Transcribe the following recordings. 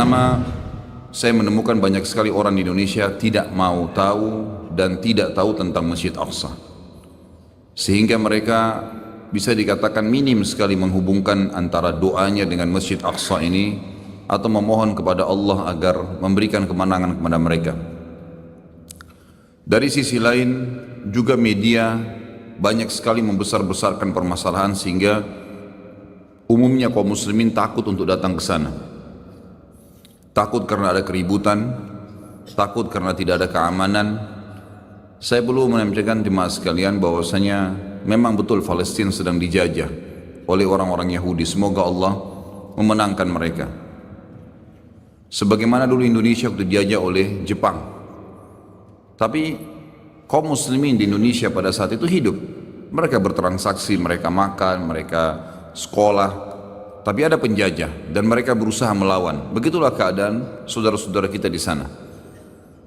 pertama, saya menemukan banyak sekali orang di Indonesia tidak mau tahu dan tidak tahu tentang Masjid Aqsa. Sehingga mereka bisa dikatakan minim sekali menghubungkan antara doanya dengan Masjid Aqsa ini atau memohon kepada Allah agar memberikan kemenangan kepada mereka. Dari sisi lain juga media banyak sekali membesar-besarkan permasalahan sehingga umumnya kaum muslimin takut untuk datang ke sana. Takut karena ada keributan, takut karena tidak ada keamanan. Saya perlu menyampaikan jemaah sekalian bahwasanya memang betul Palestina sedang dijajah oleh orang-orang Yahudi. Semoga Allah memenangkan mereka. Sebagaimana dulu Indonesia waktu dijajah oleh Jepang. Tapi kaum muslimin di Indonesia pada saat itu hidup. Mereka bertransaksi, mereka makan, mereka sekolah. Tapi ada penjajah dan mereka berusaha melawan. Begitulah keadaan saudara-saudara kita di sana.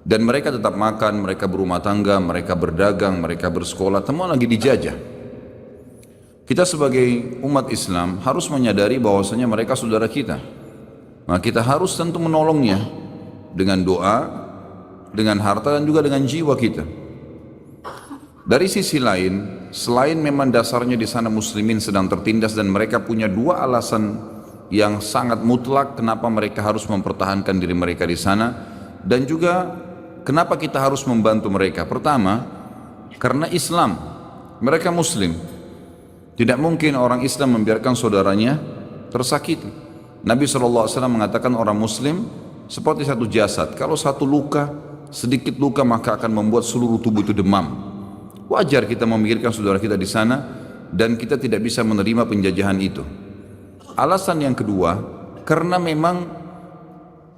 Dan mereka tetap makan, mereka berumah tangga, mereka berdagang, mereka bersekolah, semua lagi dijajah. Kita sebagai umat Islam harus menyadari bahwasanya mereka saudara kita. Nah, kita harus tentu menolongnya dengan doa, dengan harta dan juga dengan jiwa kita. Dari sisi lain, selain memang dasarnya di sana muslimin sedang tertindas dan mereka punya dua alasan yang sangat mutlak kenapa mereka harus mempertahankan diri mereka di sana dan juga kenapa kita harus membantu mereka. Pertama, karena Islam, mereka muslim. Tidak mungkin orang Islam membiarkan saudaranya tersakiti. Nabi SAW mengatakan orang muslim seperti satu jasad. Kalau satu luka, sedikit luka maka akan membuat seluruh tubuh itu demam. Wajar kita memikirkan saudara kita di sana dan kita tidak bisa menerima penjajahan itu. Alasan yang kedua, karena memang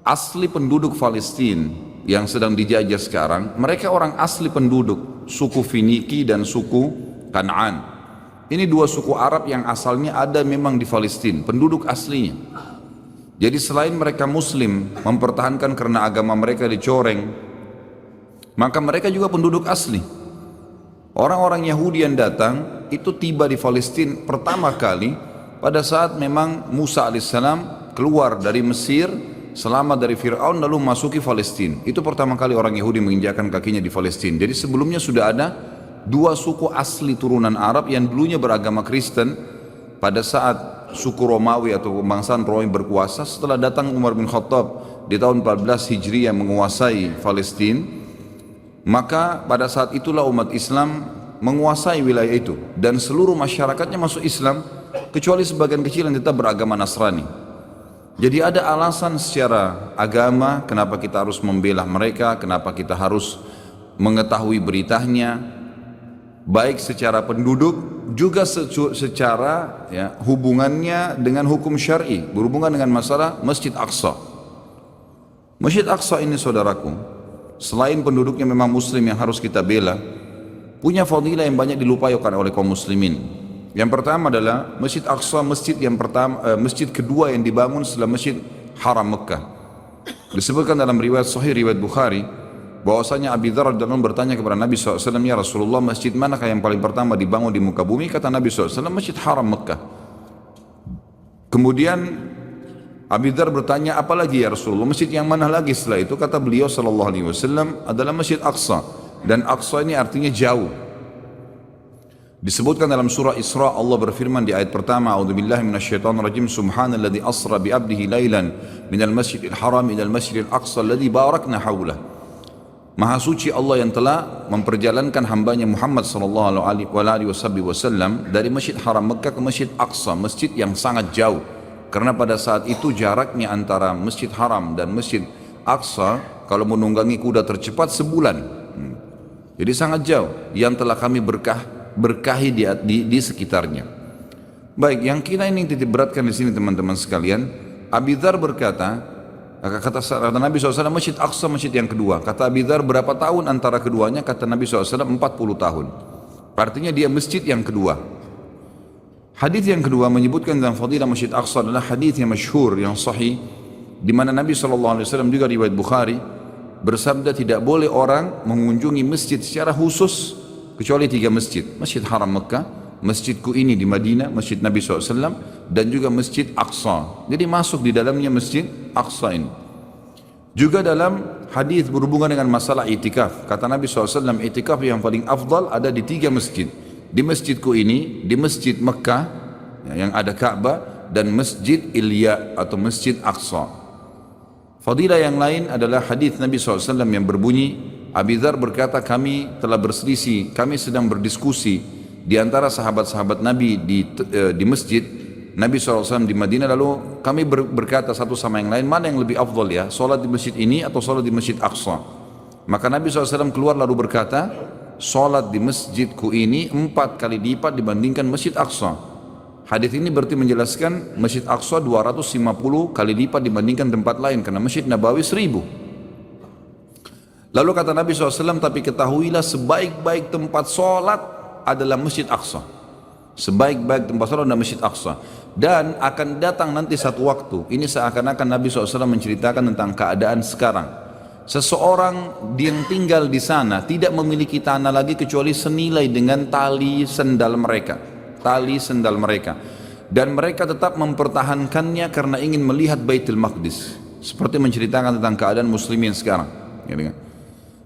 asli penduduk Palestina yang sedang dijajah sekarang, mereka orang asli penduduk suku Finiki dan suku Kan'an. Ini dua suku Arab yang asalnya ada memang di Palestina, penduduk aslinya. Jadi selain mereka muslim mempertahankan karena agama mereka dicoreng, maka mereka juga penduduk asli. Orang-orang Yahudi yang datang itu tiba di Palestina pertama kali pada saat memang Musa alaihissalam keluar dari Mesir, selamat dari Fir'aun lalu masuki Palestina. Itu pertama kali orang Yahudi menginjakkan kakinya di Palestina. Jadi sebelumnya sudah ada dua suku asli turunan Arab yang dulunya beragama Kristen pada saat suku Romawi atau kebangsaan Romawi berkuasa. Setelah datang Umar bin Khattab di tahun 14 Hijriah menguasai Palestina, maka pada saat itulah umat Islam menguasai wilayah itu dan seluruh masyarakatnya masuk Islam kecuali sebagian kecil yang tetap beragama Nasrani. Jadi ada alasan secara agama kenapa kita harus membela mereka, kenapa kita harus mengetahui beritanya, baik secara penduduk juga secara hubungannya dengan hukum syar'i, berhubungan dengan masalah Masjid Aqsa. Masjid Aqsa ini saudaraku, selain penduduknya memang muslim yang harus kita bela, punya fadilah yang banyak dilupakan oleh kaum muslimin. Yang pertama adalah Masjid Aqsa, masjid kedua yang dibangun setelah Masjid Haram Mekah. Disebutkan dalam riwayat Sahih riwayat Bukhari bahwasanya Abi Dzar radhiyallahu anhu bertanya kepada Nabi SAW, ya Rasulullah, masjid manakah yang paling pertama dibangun di muka bumi? Kata Nabi SAW, Masjid Haram Mekah. Kemudian Abi Dzar bertanya, apa lagi ya Rasulullah, masjid yang mana lagi setelah itu? Kata beliau sallallahu alaihi wasallam, adalah Masjid Aqsa. Dan Aqsa ini artinya jauh. Disebutkan dalam surah Isra, Allah berfirman di ayat pertama, a'udzubillahi minasyaitonirrajim, subhanalladzi asra bi 'abdihi lailan minal masjidil haram ilal masjidil aqsa alladzi barakna haulah. Maha suci Allah yang telah memperjalankan hambanya Muhammad sallallahu alaihi wasallam dari Masjid Haram Mekah ke Masjid Aqsa, masjid yang sangat jauh. Karena pada saat itu jaraknya antara Masjid Haram dan Masjid Aqsa kalau menunggangi kuda tercepat sebulan. Jadi sangat jauh yang telah kami berkahi di sekitarnya. Baik, yang kita ini titik beratkan di sini teman-teman sekalian, Abi Dzar berkata, kata Nabi SAW, Masjid Aqsa masjid yang kedua. Kata Abi Dzar, berapa tahun antara keduanya? Kata Nabi SAW, 40 tahun. Artinya dia masjid yang kedua. Hadis yang kedua menyebutkan dalam fadilah Masjid Aqsa adalah hadis yang masyhur, yang sahih, di mana Nabi SAW juga riwayat Bukhari bersabda, tidak boleh orang mengunjungi masjid secara khusus kecuali 3 masjid. Masjid Haram Mekah, masjidku ini di Madinah, masjid Nabi SAW, dan juga Masjid Aqsa. Jadi masuk di dalamnya Masjid Aqsa ini. Juga dalam hadis berhubungan dengan masalah itikaf, kata Nabi SAW, itikaf yang paling afdal ada di 3 masjid. Di masjidku ini, di masjid Mekah yang ada Ka'bah, dan masjid Ilya atau masjid Aqsa. Fadilah yang lain adalah hadis Nabi SAW yang berbunyi, Abi Dzar berkata, kami telah berselisih, kami sedang berdiskusi di antara sahabat-sahabat Nabi di masjid Nabi SAW di Madinah, lalu kami berkata satu sama yang lain, mana yang lebih afdal ya, solat di masjid ini atau solat di masjid Aqsa? Maka Nabi SAW keluar lalu berkata, solat di masjidku ini 4 kali lipat dibandingkan masjid Aqsa. Hadis ini berarti menjelaskan masjid Aqsa 250 kali lipat dibandingkan tempat lain, karena masjid Nabawi 1000. Lalu kata Nabi SAW, tapi ketahuilah sebaik-baik tempat solat adalah masjid Aqsa. Sebaik-baik tempat solat adalah masjid Aqsa. Dan akan datang nanti satu waktu, ini seakan-akan Nabi SAW menceritakan tentang keadaan sekarang. Seseorang yang tinggal di sana tidak memiliki tanah lagi kecuali senilai dengan tali sendal mereka. Tali sendal mereka. Dan mereka tetap mempertahankannya karena ingin melihat Baitul Maqdis. Seperti menceritakan tentang keadaan muslimin sekarang.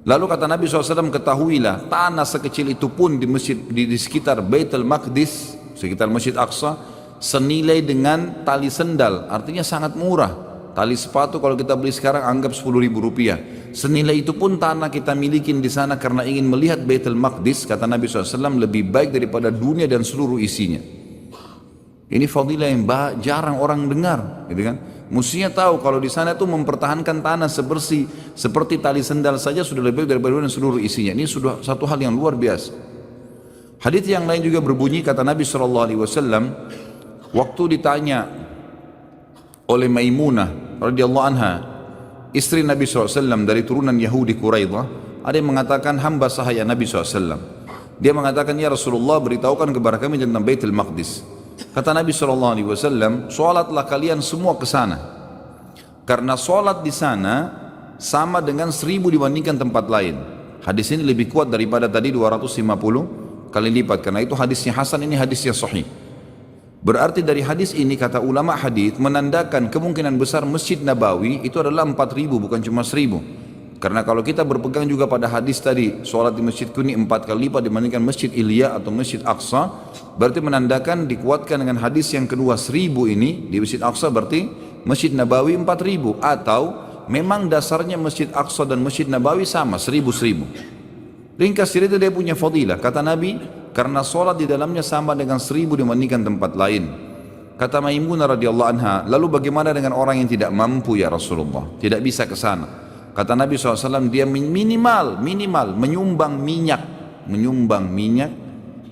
Lalu kata Nabi SAW, ketahuilah tanah sekecil itu pun di masjid di sekitar Baitul Maqdis, sekitar Masjid Aqsa, senilai dengan tali sendal, artinya sangat murah. Tali sepatu kalau kita beli sekarang anggap 10.000 rupiah. Senilai itu pun tanah kita milikin di sana karena ingin melihat Baitul Maqdis, kata Nabi SAW, lebih baik daripada dunia dan seluruh isinya. Ini fadilah yang jarang orang dengar, gitu kan? Mestinya tahu kalau di sana itu mempertahankan tanah sebersih seperti tali sendal saja sudah lebih baik daripada dunia dan seluruh isinya. Ini sudah satu hal yang luar biasa. Hadits yang lain juga berbunyi, kata Nabi SAW, waktu ditanya oleh Maimunah radhiyallahu anha, istri Nabi SAW dari turunan Yahudi Quraidah, ada yang mengatakan, hamba sahaya Nabi SAW. Dia mengatakan, ya Rasulullah, beritahukan kepada kami tentang Baitul Maqdis. Kata Nabi SAW, sholatlah kalian semua ke sana, karena sholat di sana sama dengan 1000 dibandingkan tempat lain. Hadis ini lebih kuat daripada tadi 250 kali lipat, karena itu hadisnya hasan, ini hadisnya sahih. Berarti dari hadis ini, kata ulama hadis, menandakan kemungkinan besar Masjid Nabawi itu adalah 4000, bukan cuma 1000. Karena kalau kita berpegang juga pada hadis tadi, sholat di masjidku ini 4 kali lipat dibandingkan Masjid Ilya atau Masjid Aqsa, berarti menandakan dikuatkan dengan hadis yang kedua 1000 ini di Masjid Aqsa, berarti Masjid Nabawi 4000, atau memang dasarnya Masjid Aqsa dan Masjid Nabawi sama 1000. Ringkas cerita dia punya fadilah, kata Nabi, karena sholat di dalamnya sama dengan 1000 dibandingkan tempat lain. Kata Maimunah radhiyallahu anha, lalu bagaimana dengan orang yang tidak mampu ya Rasulullah, tidak bisa ke sana? Kata Nabi SAW, dia minimal menyumbang minyak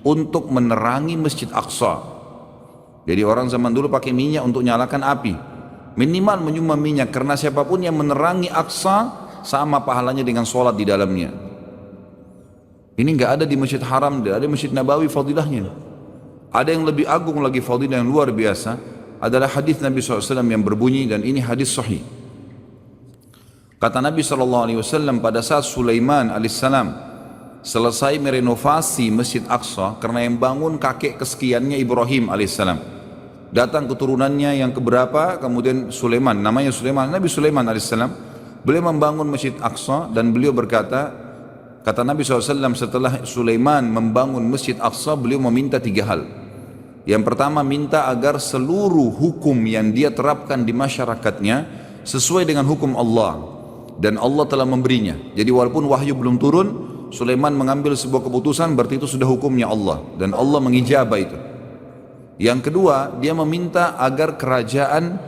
untuk menerangi Masjid Aqsa. Jadi orang zaman dulu pakai minyak untuk nyalakan api. Minimal menyumbang minyak, karena siapapun yang menerangi Aqsa sama pahalanya dengan sholat di dalamnya. Ini enggak ada di Masjid Haram, ada di Masjid Nabawi fadilahnya. Ada yang lebih agung lagi fadilah yang luar biasa, adalah hadis Nabi SAW yang berbunyi, dan ini hadis sahih. Kata Nabi SAW, pada saat Sulaiman alaihissalam selesai merenovasi Masjid Aqsa, karena yang bangun kakek kesekiannya Ibrahim alaihissalam, datang keturunannya yang keberapa, kemudian Sulaiman, namanya Sulaiman, Nabi Sulaiman alaihissalam, beliau membangun Masjid Aqsa, dan beliau berkata, kata Nabi SAW, setelah Sulaiman membangun Masjid Aqsa, beliau meminta 3 hal. Yang pertama, minta agar seluruh hukum yang dia terapkan di masyarakatnya sesuai dengan hukum Allah, dan Allah telah memberinya. Jadi walaupun wahyu belum turun, Sulaiman mengambil sebuah keputusan, berarti itu sudah hukumnya Allah, dan Allah mengijabah itu. Yang kedua, dia meminta agar kerajaan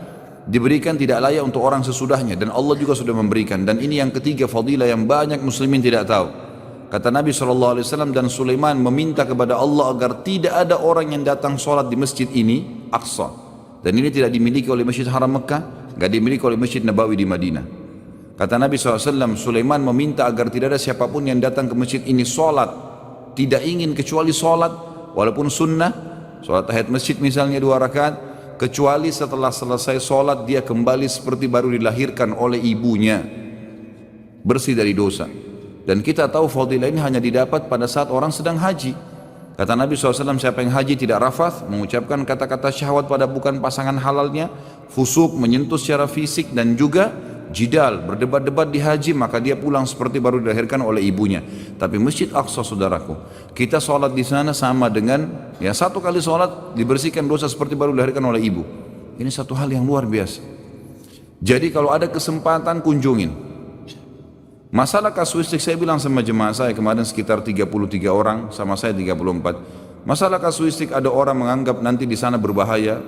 diberikan tidak layak untuk orang sesudahnya, dan Allah juga sudah memberikan. Dan ini yang ketiga fadilah yang banyak muslimin tidak tahu. Kata Nabi SAW, dan Sulaiman meminta kepada Allah agar tidak ada orang yang datang sholat di masjid ini, Aqsa, dan ini tidak dimiliki oleh Masjid Haram Mekah, tidak dimiliki oleh Masjid Nabawi di Madinah. Kata Nabi SAW, Sulaiman meminta agar tidak ada siapapun yang datang ke masjid ini sholat, tidak ingin kecuali sholat, walaupun sunnah, sholat tahiyat masjid misalnya 2 rakaat, kecuali setelah selesai sholat dia kembali seperti baru dilahirkan oleh ibunya, bersih dari dosa. Dan kita tahu fadilah ini hanya didapat pada saat orang sedang haji. Kata Nabi SAW, siapa yang haji tidak rafath, mengucapkan kata-kata syahwat pada bukan pasangan halalnya, fusuk, menyentuh secara fisik, dan juga jidal, berdebat-debat di haji, maka dia pulang seperti baru dilahirkan oleh ibunya. Tapi Masjid Aqsa, saudaraku, kita sholat di sana sama dengan ya satu kali sholat dibersihkan dosa seperti baru dilahirkan oleh ibu. Ini satu hal yang luar biasa. Jadi kalau ada kesempatan kunjungin. Masalah kasuistik, saya bilang sama jemaah saya kemarin sekitar 33 orang, sama saya 34. Masalah kasuistik, ada orang menganggap nanti di sana berbahaya.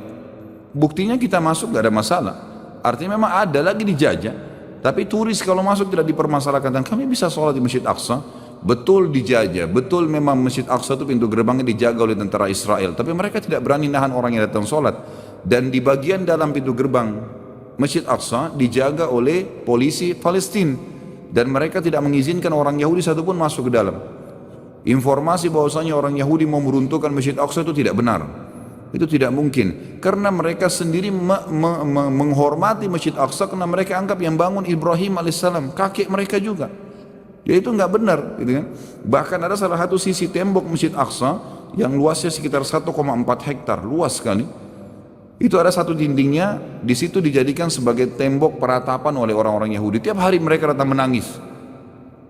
Buktinya kita masuk gak ada masalah. Artinya memang ada lagi dijajah. Tapi turis kalau masuk tidak dipermasalahkan. Dan kami bisa sholat di Masjid Aqsa. Betul dijajah, betul memang Masjid Aqsa itu pintu gerbangnya dijaga oleh tentara Israel. Tapi mereka tidak berani nahan orang yang datang sholat. Dan di bagian dalam pintu gerbang Masjid Aqsa dijaga oleh polisi Palestina dan mereka tidak mengizinkan orang Yahudi satupun masuk ke dalam. Informasi bahwasanya orang Yahudi mau meruntuhkan Masjid Aqsa itu tidak benar. Itu tidak mungkin karena mereka sendiri menghormati Masjid Aqsa karena mereka anggap yang bangun Ibrahim alaihissalam, kakek mereka juga. Ya itu nggak benar, gitu kan? Bahkan ada salah satu sisi tembok Masjid Aqsa yang luasnya sekitar 1,4 hektar, luas sekali. Itu ada satu dindingnya, di situ dijadikan sebagai tembok peratapan oleh orang-orang Yahudi. Tiap hari mereka datang menangis,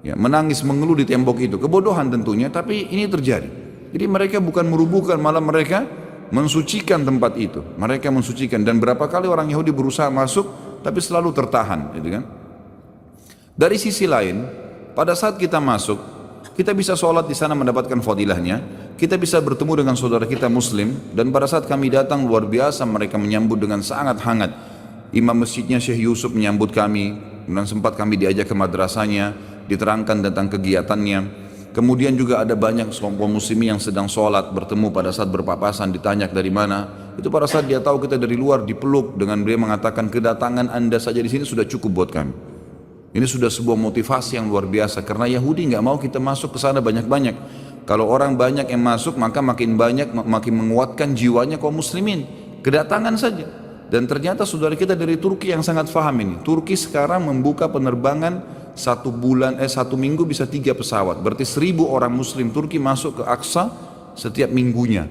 ya, menangis mengeluh di tembok itu. Kebodohan tentunya, tapi ini terjadi. Jadi mereka bukan merubuhkan, malah mereka mensucikan tempat itu. Mereka mensucikan, dan berapa kali orang Yahudi berusaha masuk, tapi selalu tertahan, gitu kan? Dari sisi lain, pada saat kita masuk, kita bisa sholat di sana mendapatkan fadilahnya. Kita bisa bertemu dengan saudara kita muslim. Dan pada saat kami datang luar biasa mereka menyambut dengan sangat hangat. Imam masjidnya Syekh Yusuf menyambut kami. Dan sempat kami diajak ke madrasahnya, diterangkan tentang kegiatannya. Kemudian juga ada banyak kaum muslimin yang sedang sholat, bertemu pada saat berpapasan, ditanya dari mana. Itu pada saat dia tahu kita dari luar, dipeluk dengan dia mengatakan kedatangan anda saja di sini sudah cukup buat kami. Ini sudah sebuah motivasi yang luar biasa karena Yahudi nggak mau kita masuk ke sana banyak-banyak. Kalau orang banyak yang masuk maka makin banyak, makin menguatkan jiwanya kaum muslimin. Kedatangan saja. Dan ternyata saudara kita dari Turki yang sangat paham ini. Turki sekarang membuka penerbangan satu minggu bisa 3 pesawat. Berarti 1000 orang muslim Turki masuk ke Aqsa setiap minggunya.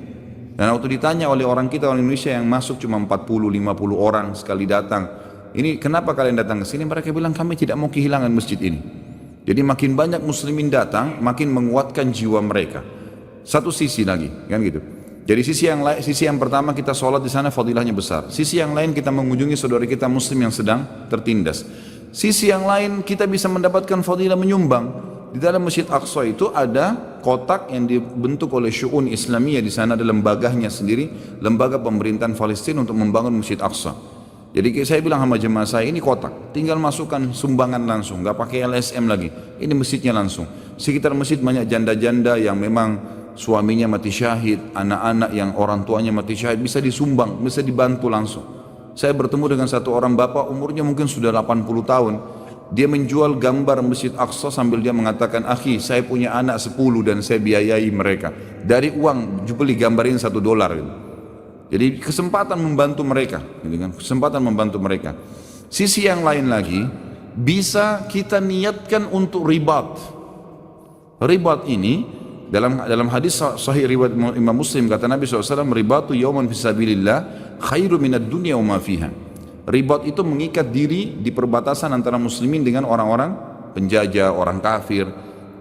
Dan waktu ditanya oleh orang kita, orang Indonesia yang masuk cuma 40-50 orang sekali datang. Ini kenapa kalian datang ke sini? Mereka bilang kami tidak mau kehilangan masjid ini. Jadi makin banyak muslimin datang, makin menguatkan jiwa mereka. Satu sisi lagi, kan gitu. Jadi sisi yang pertama kita sholat di sana fadilahnya besar. Sisi yang lain kita mengunjungi saudara kita muslim yang sedang tertindas. Sisi yang lain kita bisa mendapatkan fadilah menyumbang. Di dalam Masjid Aqsa itu ada kotak yang dibentuk oleh Syu'un Islamiyah, di sana ada lembaganya sendiri, lembaga pemerintahan Palestina untuk membangun Masjid Aqsa. Jadi saya bilang sama jemaah saya, ini kotak, tinggal masukkan sumbangan langsung, nggak pakai LSM lagi. Ini masjidnya langsung. Sekitar masjid banyak janda-janda yang memang suaminya mati syahid, anak-anak yang orang tuanya mati syahid, bisa disumbang, bisa dibantu langsung. Saya bertemu dengan satu orang bapak, umurnya mungkin sudah 80 tahun. Dia menjual gambar Masjid Aqsa sambil dia mengatakan, akhi saya punya anak 10 dan saya biayai mereka. Dari uang, beli gambar ini $1 gitu. Jadi kesempatan membantu mereka, gitu kan? Kesempatan membantu mereka. Sisi yang lain lagi, bisa kita niatkan untuk ribat. Ribat ini dalam hadis sahih riwayat Imam Muslim kata Nabi SAW, ribatu yauman fisabilillah khairu minad dunya wa ma fiha. Ribat itu mengikat diri di perbatasan antara muslimin dengan orang-orang penjajah, orang kafir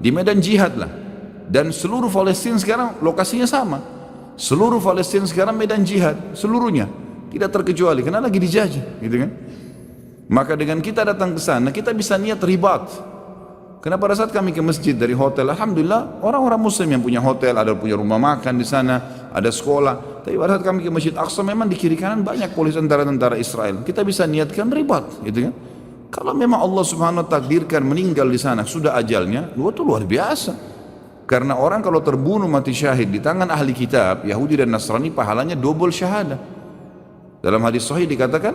di medan jihad lah. Dan seluruh Palestina sekarang lokasinya sama. Seluruh Palestina sekarang medan jihad, seluruhnya tidak terkecuali karena lagi dijajah, gitu kan? Maka dengan kita datang ke sana, kita bisa niat ribat. Karena pada saat kami ke masjid dari hotel, alhamdulillah orang-orang muslim yang punya hotel, ada punya rumah makan di sana, ada sekolah. Tapi pada saat kami ke Masjid Aqsa, memang di kiri kanan banyak polis tentara Israel. Kita bisa niatkan ribat, gitu kan? Kalau memang Allah Subhanahu wa Ta'ala takdirkan meninggal di sana, sudah ajalnya, itu luar biasa. Karena orang kalau terbunuh mati syahid di tangan ahli kitab, Yahudi dan Nasrani, pahalanya double syahadah. Dalam hadis sahih dikatakan,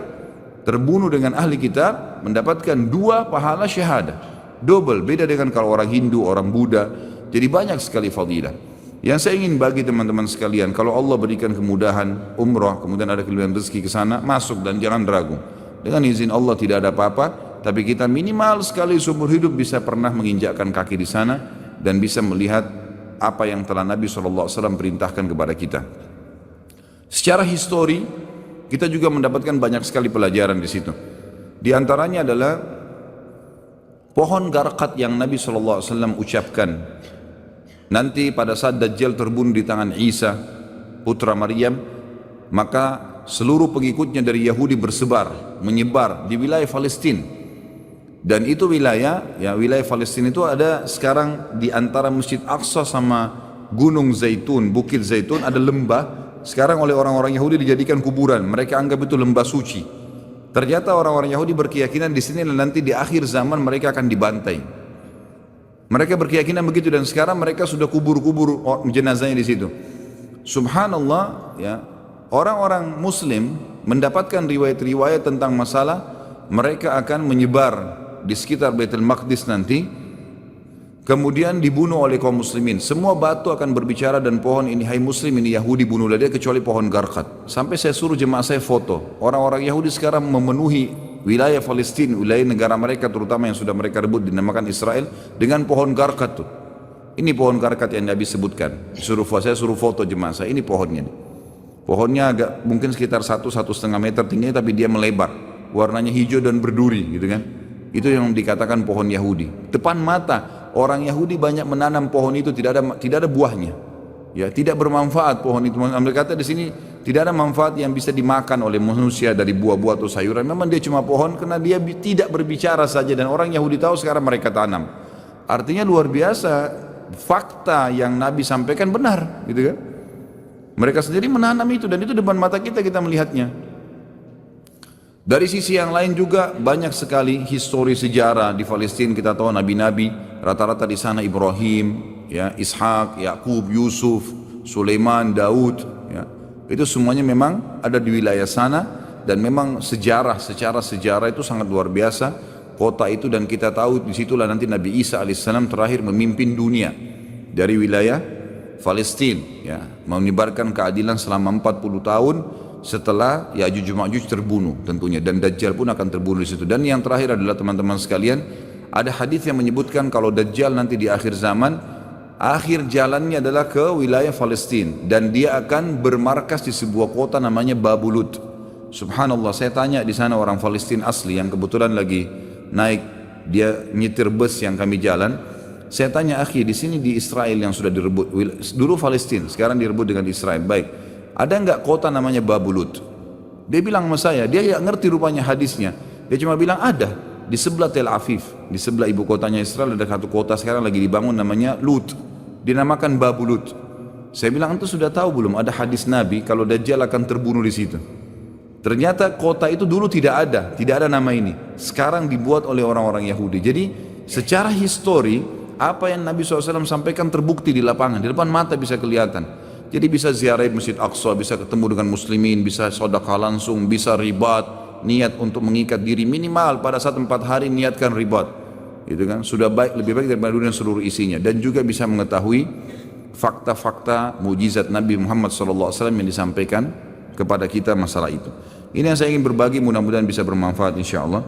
terbunuh dengan ahli kitab mendapatkan 2 pahala syahadah. Double, beda dengan kalau orang Hindu, orang Buddha. Jadi banyak sekali fadilah. Yang saya ingin bagi teman-teman sekalian, kalau Allah berikan kemudahan umrah, kemudian ada kelebihan rezeki ke sana, masuk dan jangan ragu. Dengan izin Allah tidak ada apa-apa, tapi kita minimal sekali seumur hidup bisa pernah menginjakkan kaki di sana dan bisa melihat apa yang telah Nabi SAW perintahkan kepada kita. Secara histori kita juga mendapatkan banyak sekali pelajaran di situ. Di antaranya adalah pohon garqat yang Nabi SAW ucapkan, nanti pada saat Dajjal terbunuh di tangan Isa putra Maryam, maka seluruh pengikutnya dari Yahudi menyebar di wilayah Palestina. Dan itu wilayah Palestina itu ada sekarang di antara Masjid Aqsa sama Gunung Zaitun, Bukit Zaitun, ada lembah. Sekarang oleh orang-orang Yahudi dijadikan kuburan. Mereka anggap itu lembah suci. Ternyata orang-orang Yahudi berkeyakinan di sini nanti di akhir zaman mereka akan dibantai. Mereka berkeyakinan begitu, dan sekarang mereka sudah kubur-kubur jenazahnya di situ. Subhanallah, ya, orang-orang Muslim mendapatkan riwayat-riwayat tentang masalah mereka akan menyebar di sekitar Baitul Maqdis nanti, kemudian dibunuh oleh kaum muslimin. Semua batu akan berbicara dan pohon ini, hai muslim, ini Yahudi, bunuhlah dia, kecuali pohon garqat. Sampai saya suruh jemaah saya foto. Orang-orang Yahudi sekarang memenuhi wilayah Palestina, wilayah negara mereka terutama yang sudah mereka rebut dinamakan Israel, dengan pohon garqat tuh. Ini pohon garqat yang Nabi sebutkan. Saya suruh foto jemaah saya, ini pohonnya. Pohonnya agak mungkin sekitar 1-1,5 meter tingginya, tapi dia melebar. Warnanya hijau dan berduri gitu kan. Itu yang dikatakan pohon Yahudi. Depan mata orang Yahudi banyak menanam pohon itu, tidak ada buahnya. Ya, tidak bermanfaat pohon itu. Mereka kata di sini tidak ada manfaat yang bisa dimakan oleh manusia dari buah-buah atau sayuran. Memang dia cuma pohon karena dia tidak berbicara saja, dan orang Yahudi tahu sekarang mereka tanam. Artinya luar biasa, fakta yang Nabi sampaikan benar, gitu kan? Mereka sendiri menanam itu, dan itu depan mata kita melihatnya. Dari sisi yang lain juga banyak sekali histori sejarah di Palestina. Kita tahu nabi-nabi rata-rata di sana, Ibrahim, ya, Ishak, Yakub, Yusuf, Sulaiman, Daud, ya. Itu semuanya memang ada di wilayah sana, dan memang secara sejarah itu sangat luar biasa kota itu. Dan kita tahu disitulah nanti Nabi Isa alaihissalam terakhir memimpin dunia dari wilayah Palestina, ya, menyebarkan keadilan selama 40 tahun setelah Ya'juj Ma'juj terbunuh tentunya, dan Dajjal pun akan terbunuh di situ. Dan yang terakhir adalah teman-teman sekalian, ada hadis yang menyebutkan kalau Dajjal nanti di akhir zaman, akhir jalannya adalah ke wilayah Palestina, dan dia akan bermarkas di sebuah kota namanya Babulut. Subhanallah, saya tanya di sana orang Palestina asli yang kebetulan lagi naik, dia nyetir bus yang kami jalan. Saya tanya, akhi, di sini di Israel yang sudah direbut, dulu Palestina, sekarang direbut dengan Israel, baik, ada enggak kota namanya Babulut? Dia bilang sama saya, dia ya ngerti rupanya hadisnya. Dia cuma bilang ada di sebelah Tel Aviv, di sebelah ibu kotanya Israel ada satu kota sekarang lagi dibangun namanya Lut, dinamakan Babulut. Saya bilang, itu sudah tahu belum ada hadis Nabi kalau Dajjal akan terbunuh di situ? Ternyata kota itu dulu tidak ada nama ini. Sekarang dibuat oleh orang-orang Yahudi. Jadi secara histori apa yang Nabi SAW sampaikan terbukti di lapangan, di depan mata bisa kelihatan. Jadi bisa ziarah Masjid Aqsa, bisa ketemu dengan muslimin, bisa sedekah langsung, bisa ribat, niat untuk mengikat diri minimal pada saat 4 hari niatkan ribat. Itu kan sudah baik, lebih baik daripada dunia seluruh isinya, dan juga bisa mengetahui fakta-fakta mujizat Nabi Muhammad SAW yang disampaikan kepada kita masalah itu. Ini yang saya ingin berbagi, mudah-mudahan bisa bermanfaat insyaallah.